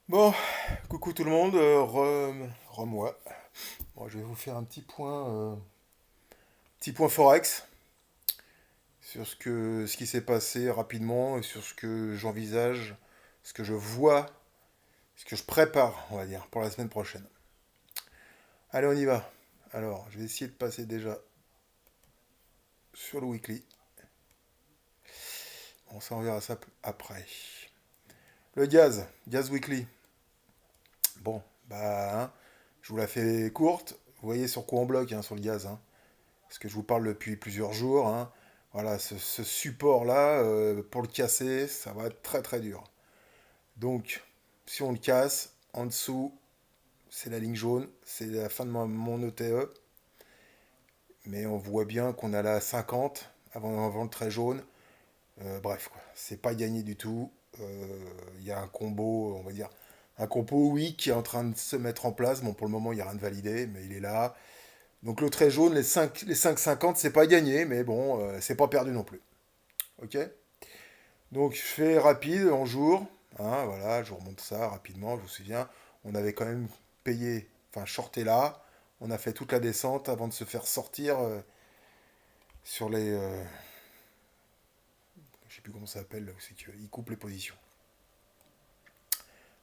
Bon, coucou tout le monde, moi. Bon, je vais vous faire un petit point Forex sur ce qui s'est passé rapidement et sur ce que j'envisage, ce que je vois, ce que je prépare, on va dire, pour la semaine prochaine. Allez, on y va. Alors, je vais essayer de passer déjà sur le weekly. On s'en verra ça après. Le Gaz Weekly. Bon, bah, hein, je vous la fais courte. Vous voyez sur quoi on bloque hein, sur le gaz. Hein. Parce que je vous parle depuis plusieurs jours. Hein. Voilà, ce support-là, pour le casser, ça va être très très dur. Donc, si on le casse, en dessous, c'est la ligne jaune, c'est la fin de mon ETE. Mais on voit bien qu'on a la 50 avant le trait jaune. Bref, quoi, c'est pas gagné du tout. Il y a un combo, on va dire, un combo, oui, qui est en train de se mettre en place. Bon, pour le moment, il n'y a rien de validé, mais il est là. Donc le trait jaune, les 5,50, c'est pas gagné, mais bon, c'est pas perdu non plus. Ok. Donc je fais rapide en jour. Hein, voilà, je vous remonte ça rapidement, je vous souviens. On avait quand même payé, enfin shorté là. On a fait toute la descente avant de se faire sortir sur les. Je sais plus comment ça s'appelle, là où c'est qu'il coupe les positions.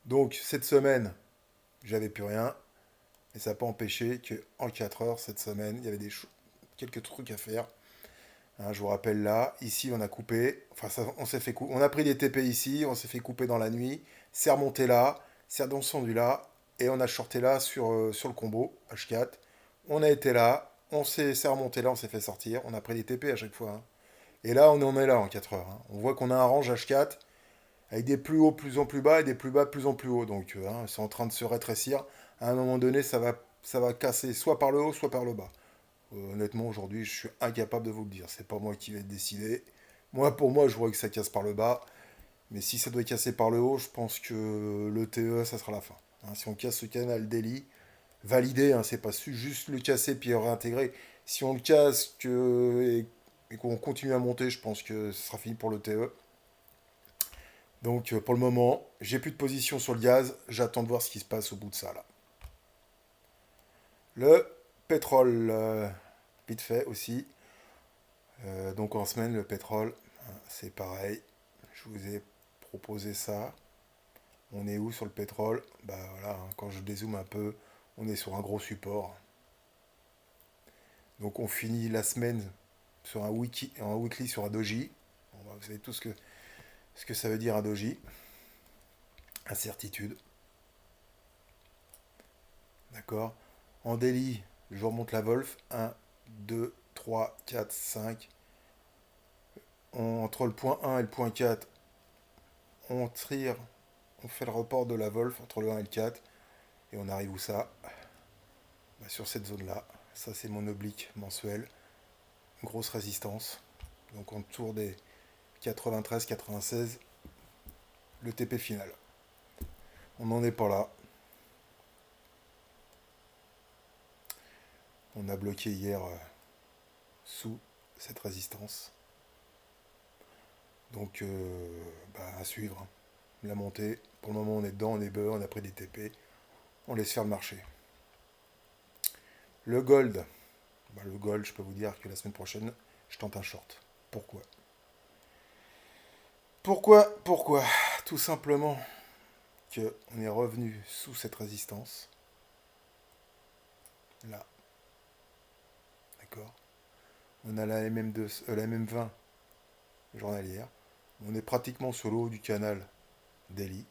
Donc cette semaine, j'avais plus rien. Et ça n'a pas empêché qu'en 4 heures, cette semaine, il y avait quelques trucs à faire. Hein, je vous rappelle là, ici on a coupé, enfin on s'est fait on a pris des TP ici, on s'est fait couper dans la nuit, c'est remonté là, c'est redescendu là, et on a shorté là sur le combo H4. On a été là, c'est remonté là, on s'est fait sortir, on a pris des TP à chaque fois. Hein. Et là on en est là en 4 heures. Hein. On voit qu'on a un range H4 avec des plus hauts plus en plus bas et des plus bas plus en plus hauts. Donc hein, c'est en train de se rétrécir. À un moment donné, ça va casser soit par le haut, soit par le bas. Honnêtement, aujourd'hui, je suis incapable de vous le dire. C'est pas moi qui vais décider. Moi, pour moi, je vois que ça casse par le bas. Mais si ça doit casser par le haut, je pense que le TE, ça sera la fin. Hein, si on casse ce canal daily, validé, hein, c'est pas juste le casser puis réintégrer. Si on le casse et qu'on continue à monter, je pense que ce sera fini pour le TE. Donc pour le moment, j'ai plus de position sur le gaz. J'attends de voir ce qui se passe au bout de ça là. Le pétrole, vite fait aussi. Donc en semaine, le pétrole, hein, c'est pareil. Je vous ai proposé ça. On est où sur le pétrole? Bah voilà, hein, quand je dézoome un peu, on est sur un gros support. Donc on finit la semaine sur un weekly sur un doji. Bon, bah, vous savez tout ce que ça veut dire un doji. Incertitude. D'accord. En daily, je remonte la Wolf. 1, 2, 3, 4, 5. Entre le point 1 et le point 4, on tire, on fait le report de la Wolf entre le 1 et le 4. Et on arrive où ça? Bah, sur cette zone-là. Ça, c'est mon oblique mensuel. Grosse résistance. Donc, autour des 93-96, le TP final. On n'en est pas là. On a bloqué hier sous cette résistance. Donc, bah, à suivre. Hein. La montée. Pour le moment, on est dedans, on est beurre, on a pris des TP. On laisse faire le marché. Le gold. Bah, le gold, je peux vous dire que la semaine prochaine, je tente un short. Pourquoi? Pourquoi? Tout simplement qu'on est revenu sous cette résistance. Là, d'accord. On a la MM2, la MM20 journalière. On est pratiquement sur le haut du canal daily.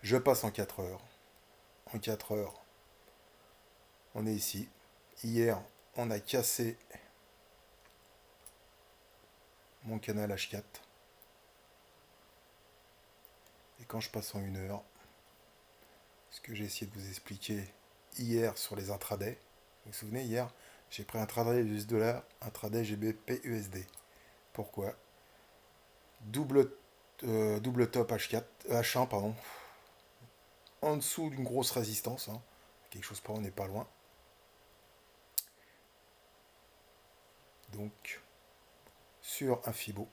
Je passe en 4 heures. En 4 heures, on est ici. Hier, on a cassé mon canal H4. Et quand je passe en 1 heure, ce que j'ai essayé de vous expliquer hier sur les intradés, vous vous souvenez, hier, j'ai pris un intraday US$, intraday GBP USD. Pourquoi? Double, double top H4, H1, pardon, en dessous d'une grosse résistance. Hein. Quelque chose pas, on n'est pas loin. Donc, sur un Fibo.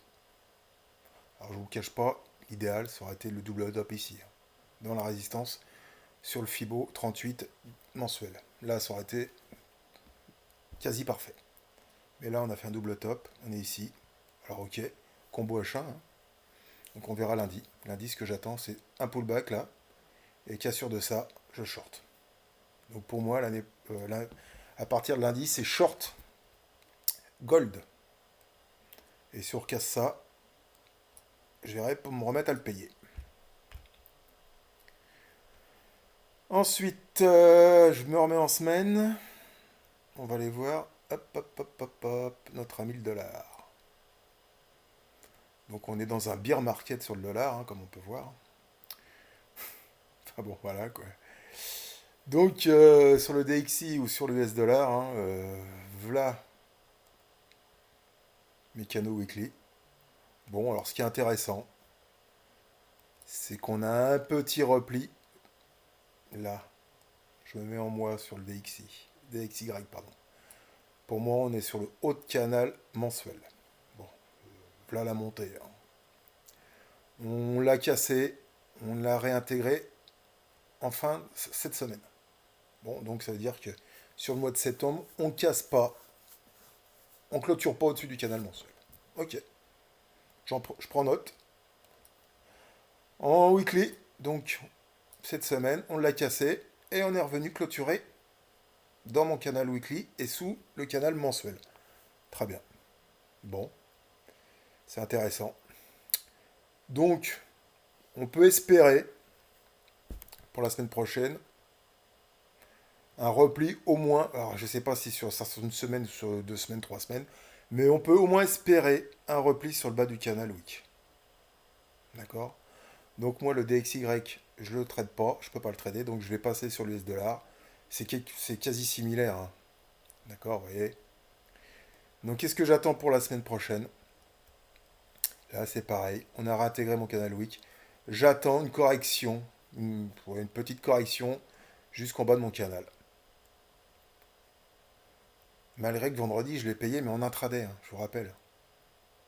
Alors, je vous cache pas, idéal, ça aurait été le double top ici, hein, dans la résistance, sur le Fibo 38 mensuel. Là, ça aurait été quasi parfait. Mais là, on a fait un double top, on est ici. Alors ok, combo H1, hein. Donc on verra lundi. Lundi, ce que j'attends, c'est un pullback là, et cassure de ça, je short. Donc pour moi, à partir de lundi, c'est short gold. Et si on recasse ça, je verrai pour me remettre à le payer. Ensuite, je me remets en semaine. On va aller voir. Hop, hop, hop, hop, hop. Notre ami le dollar. Donc on est dans un bear market sur le dollar, hein, comme on peut voir. Enfin bon, voilà quoi. Donc sur le DXY ou sur le US dollar, hein, voilà mes canaux weekly. Bon, alors ce qui est intéressant, c'est qu'on a un petit repli. Là, je me mets en moi sur le DXY. DXY, pardon. Pour moi, on est sur le haut de canal mensuel. Bon, voilà la montée, hein. On l'a cassé, on l'a réintégré en fin cette semaine. Bon, donc ça veut dire que sur le mois de septembre, on ne casse pas, on clôture pas au-dessus du canal mensuel. Ok, je prends note. En weekly, donc cette semaine, on l'a cassé et on est revenu clôturer dans mon canal weekly et sous le canal mensuel. Très bien. Bon, c'est intéressant. Donc, on peut espérer pour la semaine prochaine un repli au moins, alors je ne sais pas si sur une semaine, sur 2 semaines, 3 semaines, mais on peut au moins espérer un repli sur le bas du canal week. D'accord. Donc moi le DXY, je ne le trade pas, je ne peux pas le trader, donc je vais passer sur l'US dollar. C'est quasi similaire, hein. D'accord, vous voyez. Donc qu'est-ce que j'attends pour la semaine prochaine? Là c'est pareil, on a réintégré mon canal week. J'attends une correction, une petite correction jusqu'en bas de mon canal. Malgré que vendredi, je l'ai payé, mais en intraday, hein, je vous rappelle.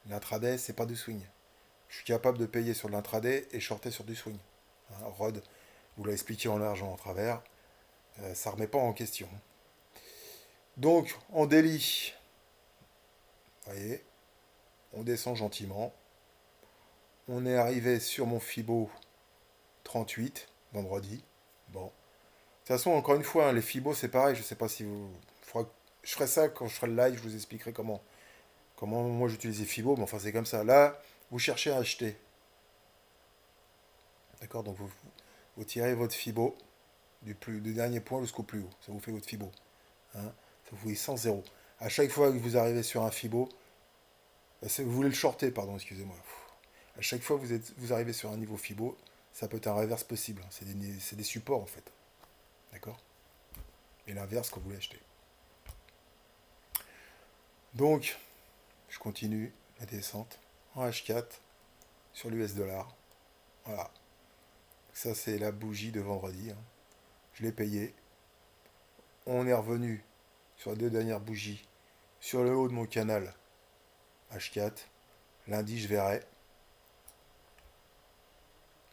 L'intraday, c'est pas du swing. Je suis capable de payer sur l'intraday et shorter sur du swing. Hein, Rod vous l'a expliqué en large en travers. Ça remet pas en question. Donc, en daily, vous voyez, on descend gentiment. On est arrivé sur mon Fibo 38, vendredi. Bon. De toute façon, encore une fois, hein, les Fibo, c'est pareil. Je sais pas si vous... Je ferai ça quand je ferai le live, je vous expliquerai comment moi j'utilise les Fibo, mais enfin c'est comme ça. Là, vous cherchez à acheter. D'accord. Donc vous tirez votre Fibo du dernier point jusqu'au plus haut. Ça vous fait votre Fibo. Hein. Ça vous fait 100 0. À chaque fois que vous arrivez sur un Fibo, vous voulez le shorter, pardon, excusez-moi. À chaque fois que vous arrivez sur un niveau Fibo, ça peut être un reverse possible. C'est des supports en fait. D'accord. Et l'inverse quand vous voulez acheter. Donc, je continue la descente en H4 sur l'US dollar. Voilà. Ça, c'est la bougie de vendredi, hein. Je l'ai payé. On est revenu sur les 2 dernières bougies sur le haut de mon canal H4. Lundi, je verrai.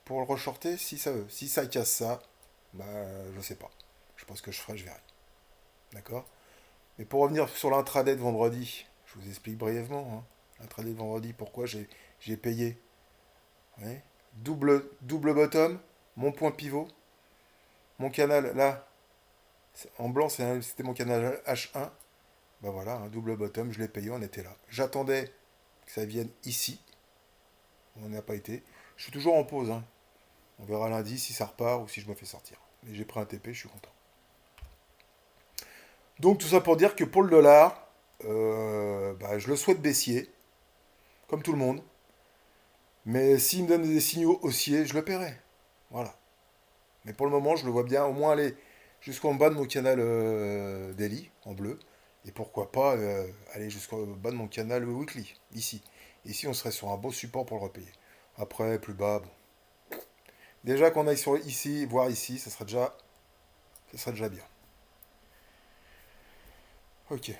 Pour le reshorter, si ça veut. Si ça casse ça, bah, je sais pas. Je pense que je ferai, je verrai. D'accord. Mais pour revenir sur l'intraday de vendredi, je vous explique brièvement, hein. L'intraday de vendredi, pourquoi j'ai payé. Ouais. Double bottom, mon point pivot, mon canal là, en blanc c'était mon canal H1. Bah voilà, un double bottom, je l'ai payé, on était là. J'attendais que ça vienne ici. On n'a pas été. Je suis toujours en pause, hein. On verra lundi si ça repart ou si je me fais sortir. Mais j'ai pris un TP, je suis content. Donc tout ça pour dire que pour le dollar, bah, je le souhaite baissier, comme tout le monde. Mais s'il me donne des signaux haussiers, je le paierai. Voilà. Mais pour le moment, je le vois bien au moins aller jusqu'en bas de mon canal daily, en bleu. Et pourquoi pas aller jusqu'au bas de mon canal weekly, ici. Ici, on serait sur un beau support pour le repayer. Après, plus bas, bon. Déjà qu'on aille sur ici, voir ici, ça serait déjà bien. Ok.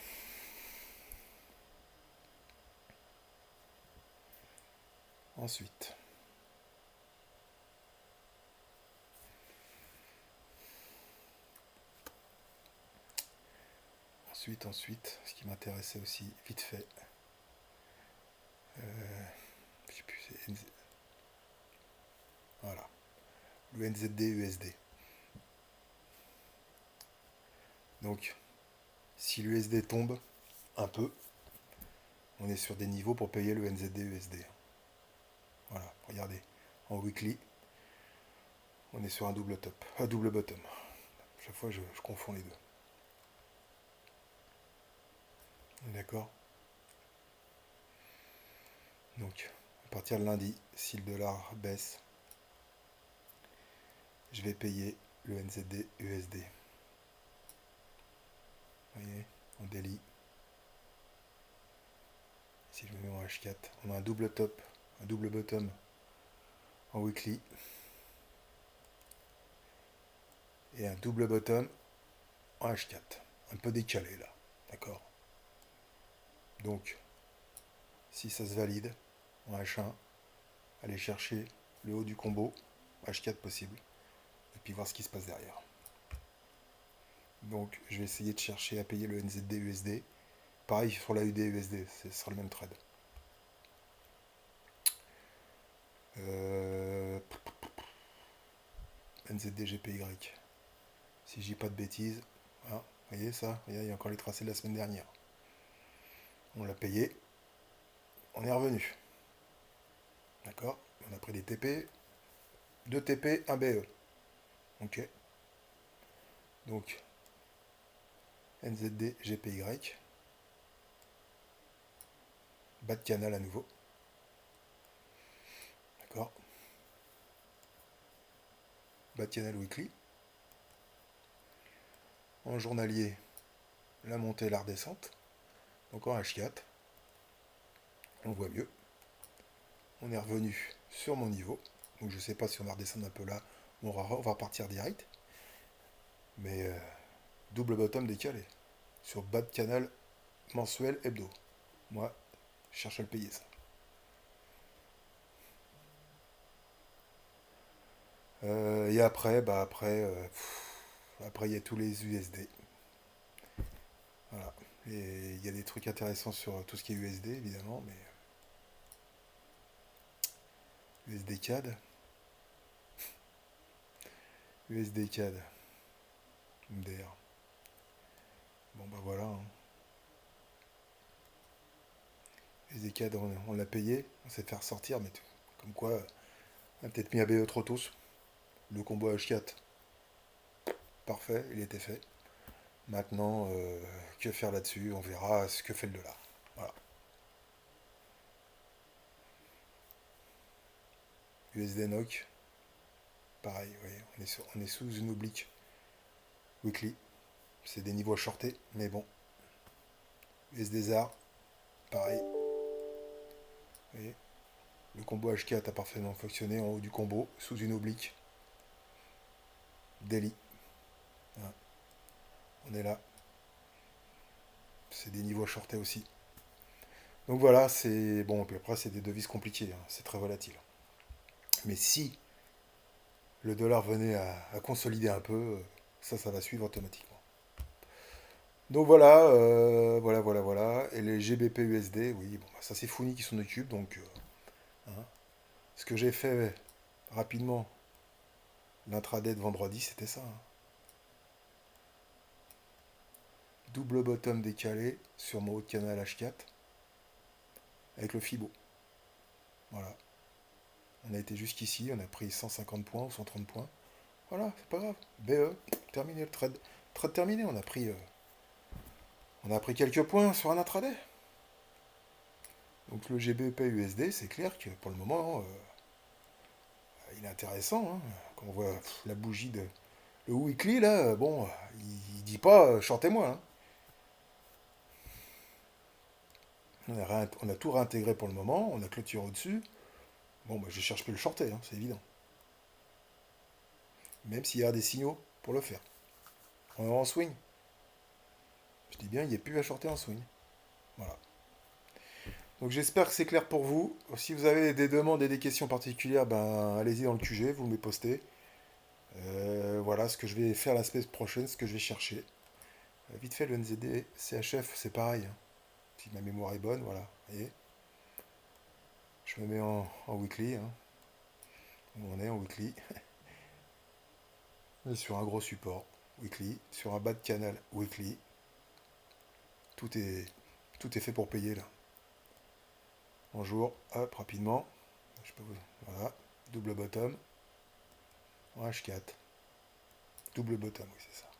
Ensuite. Ensuite, ce qui m'intéressait aussi, vite fait, je sais plus, voilà, le NZD USD. Donc, si l'USD tombe un peu, on est sur des niveaux pour payer le NZD USD. Voilà, regardez, en weekly, on est sur un double top, un double bottom. Chaque fois, je confonds les deux. D'accord. Donc, à partir de lundi, si le dollar baisse, je vais payer le NZD USD. Vous voyez, en daily. Si je me mets en H4, on a un double top, un double bottom en weekly et un double bottom en H4. Un peu décalé là, d'accord. Donc, si ça se valide en H1, allez chercher le haut du combo, H4 possible, et puis voir ce qui se passe derrière. Donc, je vais essayer de chercher à payer le NZD USD. Pareil sur la UD USD, ce sera le même trade. NZD GPY. Si je dis pas de bêtises, hein, vous voyez ça, il y a encore les tracés de la semaine dernière. On l'a payé, on est revenu. D'accord. On a pris des TP, 2 TP, 1 BE. Ok. Donc, NZD GPY. Bas de canal à nouveau. D'accord. Bas de canal weekly. En journalier, la montée et la redescente. Donc en H4, on voit mieux. On est revenu sur mon niveau. Donc je ne sais pas si on va redescendre un peu là. On va repartir direct. Mais double bottom décalé. Sur bas de canal mensuel hebdo. Moi, je cherche à le payer ça. Et après, après il y a tous les USD. Voilà. Et il y a des trucs intéressants sur tout ce qui est USD évidemment, mais USD CAD, USD CAD, MDR. Bon bah voilà. Hein. USD CAD, on l'a payé, on s'est fait ressortir, mais comme quoi, on a peut-être mis ABE trop tôt. Le combo H4, parfait, il était fait. Maintenant, que faire là-dessus? On verra ce que fait le dollar. Voilà. USD NOK, pareil, oui, on est sous une oblique weekly. C'est des niveaux shortés, mais bon. USD ZAR, pareil. Vous voyez, le combo H4 a parfaitement fonctionné en haut du combo, sous une oblique. Daily. Voilà. On est là. C'est des niveaux shortés aussi. Donc voilà, c'est bon. Puis après, c'est des devises compliquées. Hein, c'est très volatile. Mais si le dollar venait à consolider un peu, ça va suivre automatiquement. Donc voilà, voilà. Et les GBP USD, oui, bon, bah, ça c'est Founi qui s'en occupe. Donc, hein. Ce que j'ai fait rapidement, l'intraday de vendredi, c'était ça. Hein. Double bottom décalé sur mon haut de canal H4 avec le Fibo. Voilà. On a été jusqu'ici, on a pris 150 points ou 130 points. Voilà, c'est pas grave. BE, terminé le trade. Trade terminé, on a pris quelques points sur un intraday. Donc le GBP USD, c'est clair que pour le moment, il est intéressant. Hein. Quand on voit la bougie de le weekly, là, bon, il dit pas chantez-moi. Hein. On a tout réintégré pour le moment, on a clôturé au-dessus. Bon, bah, je cherche plus le shorter, hein, c'est évident. Même s'il y a des signaux pour le faire. On est en swing. Je dis bien, il n'y a plus à shorter en swing. Voilà. Donc j'espère que c'est clair pour vous. Si vous avez des demandes et des questions particulières, ben allez-y dans le QG, vous me les postez. Voilà ce que je vais faire la semaine prochaine, ce que je vais chercher. Vite fait, le NZD CHF, c'est pareil, hein. Si ma mémoire est bonne, voilà. Vous voyez, je me mets en weekly, hein. Où on est en weekly. On est sur un gros support, weekly. Sur un bas de canal, weekly. Tout est, tout est fait pour payer là. Bonjour, hop, rapidement. Je peux voilà, double bottom. En H4. Double bottom, oui, c'est ça.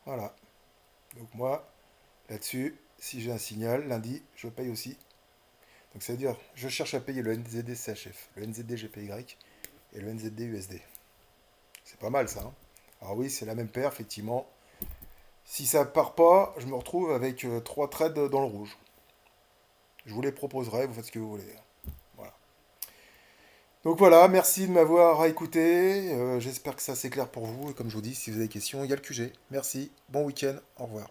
Voilà. Donc moi, là-dessus, si j'ai un signal, lundi, je paye aussi. Donc ça veut dire, je cherche à payer le NZD CHF, le NZD GPY et le NZD USD. C'est pas mal ça, hein. Alors oui, c'est la même paire, effectivement. Si ça part pas, je me retrouve avec 3 trades dans le rouge. Je vous les proposerai, vous faites ce que vous voulez. Voilà. Donc voilà, merci de m'avoir écouté. J'espère que ça c'est clair pour vous. Et comme je vous dis, si vous avez des questions, il y a le QG. Merci, bon week-end, au revoir.